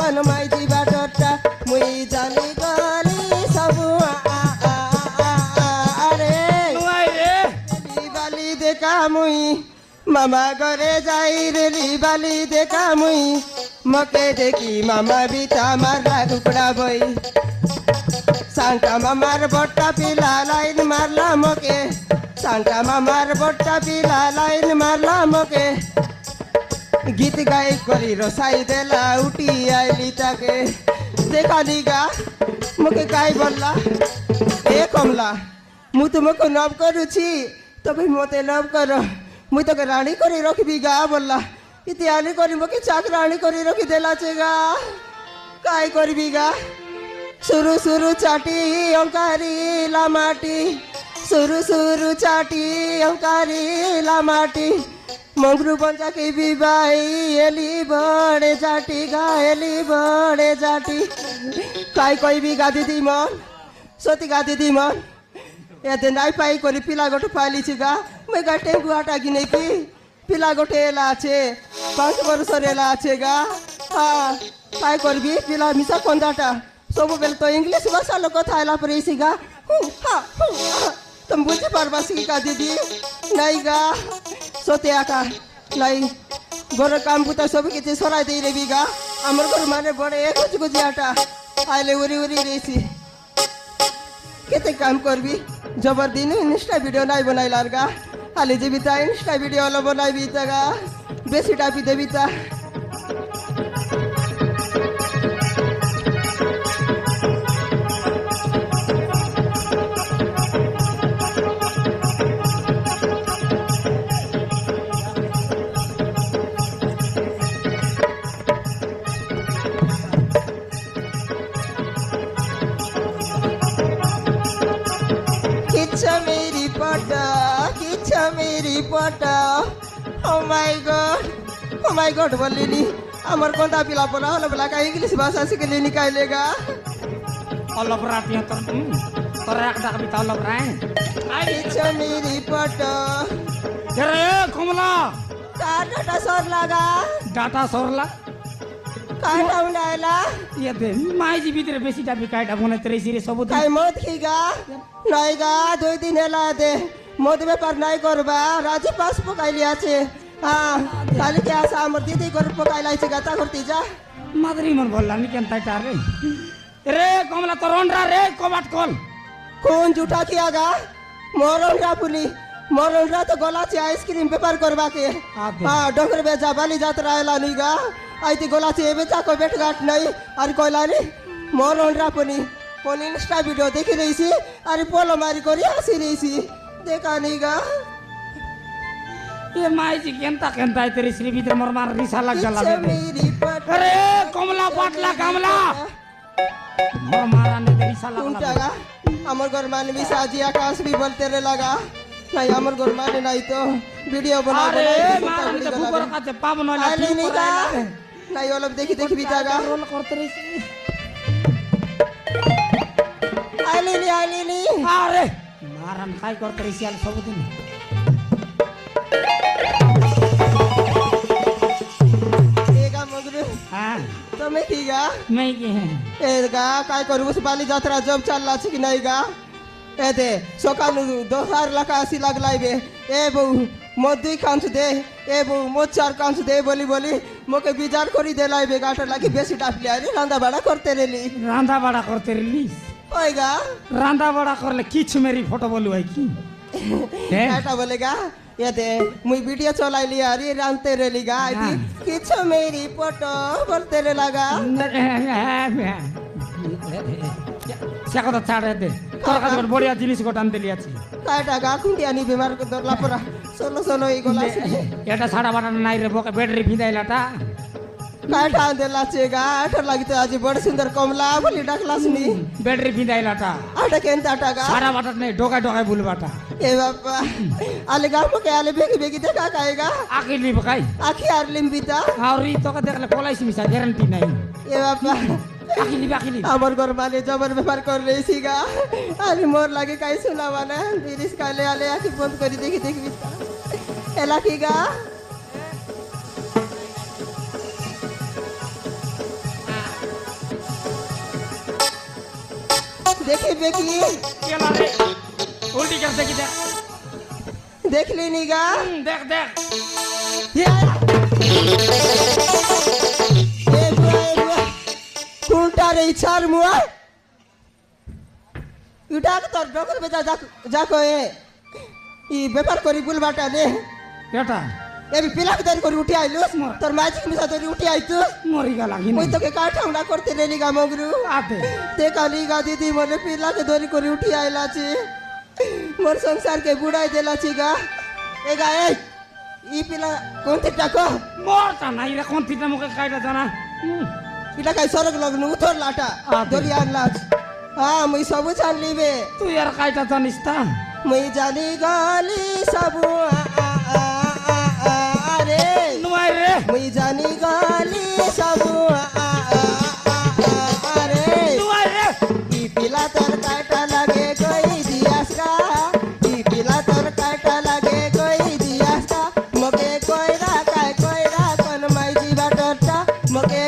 মন মাইজি বাটরটা মুই জানি গলি সবু আরে বালি দেখা মুই মামা ঘরে যাই রেলি বালি দেখা মুই মকে দেখি মামা বিতা মারলা টুকরা বই সাংটা মামার বট্টা পিলা লাইন মারলা মকে সাংটা মামার বট্টা পিলা লাইন মারলা মকে গীত গাই করি রসাই দেলা উঠি আইলি তাকে দেখা দিগা মুকে গাই বললা এ কমলা মু তোমাকে লভ করুছি তবে মতে লভ কর মুই তোকে রানী করে রখিবি গা বললা ইতিহানি করি মুকে চাকরানি করে রখি দেলাছে গা কাই করবি গা सुरु सुरु चाटी ओंकारी लामाटी सुरु सुरु चाटी ओंकारी लामाटी मंगरू पंचा की बिबाई एली बड़े जाटी गाएली बड़े जाटी काई कोई भी गा दीदी मन सोती गा दीदी मन ये नाई पाई कोरी पिला गोटे पाली छिगा मैं गा टेंगु आटा गिने की पिला गोटे एला आछे 5 वर्ष एला आछे गा हाँ काई करबी पिला मिसा कोंदाटा सब बेले तो इंग्लिश भाषा लोग कथा आला पर इसीगा तुम बुझे पारबा का दीदी नहीं गा सोते आका नहीं घर काम बुता सब किसी सराय दे रेबी गा अमर घर माने बड़े कुछ कुछ आटा आले उरी उरी रेसी केते काम करबी जबर दिन इंस्टा वीडियो नहीं बनाई लारगा आले जीविता इंस्टा वीडियो वाला बनाई बीतागा बेसी टापी देबीता oh my god बोलिनी अमर कोंता पिला पना हलो बला का इंग्लिश भाषा सिखली निकालेगा हलो बरातिया तो एक डाक बिता हलो बराए अच्छा मेरी पटो अरे कमला डाटा सोर लगा डाटा सोरला काटा उनाइला ये दे माई जी भीतर बेसी डाबी काटा बने तेरे सिरे सब काई मत खीगा नाइगा 2 दिन हेला दे मत ব্যাপার নাই করবা রাজি পাস পকাইলি আছে হ্যাঁ কালি কে আসা আমার দিদি করে পকাইলাইছে গাতা করতে যা মাদরি মন বললা নি কেন তাইটা রে কমলা তো রন্ডা রে কবাট কল কোন জুটা কিয়াগা মরনরা পুলি মরনরা তো গলাছে আইসক্রিম পেপার করবা কে হ্যাঁ ডঙ্গর বেজা বালি যাত্রা এলা নিগা আইতি গলাছে বেচা কো বেটঘাট নাই আর কইলানি মরনরা পুনি কোন ইনস্টা ভিডিও দেখি রইছি আর পোলো মারি করি হাসি রইছি देखा नहीं गा ये माई जी केंता केंता तेरी श्री भीतर मोर मार रिसा लग गला अरे कमला पाटला कमला मोर मारा ने तेरी रिसा लग गला हमर घर माने भी साजी आकाश भी बोलते रे लगा नहीं हमर घर माने नहीं तो वीडियो बना अरे मारा ने तो ऊपर का पाप न आले नहीं गा नहीं ओलब देखी देखी भी जागा रोल करते रे आले नहीं अरे मारन काय करते रे सियाल सब दिन एगा मगरू हां तो मैं कीगा मैं की है एगा काय करू उस बाली यात्रा जब चलला छी कि नहीं गा ए दे सकालु 2000 लाखा आसी लागलाइबे ए बहू मो 2 कांच दे ए बहू मो 4 कांच दे बोली बोली मोके विचार करी देलाइबे गाटर लागी बेसी टापली आरी रांदा बड़ा करते रेली होएगा रांदा बड़ा करले किछ मेरी फोटो बोलू है की ऐसा बोलेगा ये दे मुई वीडियो चलाई लिया अरे रांते रे लिगा किछ मेरी फोटो बोलते रे लगा से কথা ছাড়ে দে তোর কাছে বড়িয়া জিনিস গোটা আনতে লিয়াছি কাটা গা খুঁটিয়া নি বেমার করে দরলা পরা সোলো সোলো এই গলা এটা ছাড়া বাটা নাই রে বকে ব্যাটারি ভিদাইলাটা काटा देलाचे गा आठ लागित आजी बड़ सुंदर कमला बोली डाकलासनी बैटरी बिंदाइलाटा आटा केंता टागा सारा बाटा नहीं डोका डोका बुलबाटा ए बापा आले गाम के आले बेगी बेगी देखा काएगा आखिर ली बकाई आखी आर लिंबिता और ई तो का देखले कोलाइसी मिसा गारंटी नहीं ए बापा आखिली हमर घर माने जबर व्यापार कर रही सीगा अरे मोर लागे काई सुनावा ना बिरिस काले आले आखी बंद करी देखी देखी एला कीगा দেখিবে কি কেলা রে উল্টি कर देखी देख দেখলি নি গা देख देख কোনটা রে ইচ্ছার মুয়া ইটা তোর ডকর বেজা যাকো ই ব্যাপার করি বুলবাটা নে কেটা এবি পিলাক ধরি করে উঠি আইলুস তোর মাঝি মিশা ধরি উঠি আইতু মরি গলা কি ওই তোকে কাঠাউনা করতে রেলি গা মগরু আতে তে কালি গা দিদি মনে পিলাকে ধরি করে উঠি আইলাছি মোর সংসার के बुड़ाई देलाची गा ए गा ए ই পিলা কোনতে টাকো মোরটা নাই রে কোন থিটা মুখে কাইটা জানা পিলা কাই সরক লগন উথর লাটা দলি আনলাছ হ্যাঁ মুই সবু জানলিবে তুই আর কাইটা জানিস তা মুই জানি গালি সবু আরে নুয়াই রে মুই জানি গালি সবু আরে নুয়াই রে ই পিলা তোর কাটা লাগে কই দিয়াস গা ই পিলা তোর কাটা লাগে কই দিয়াস গা মকে কইরা কোন মাইজি বাটরটা মকে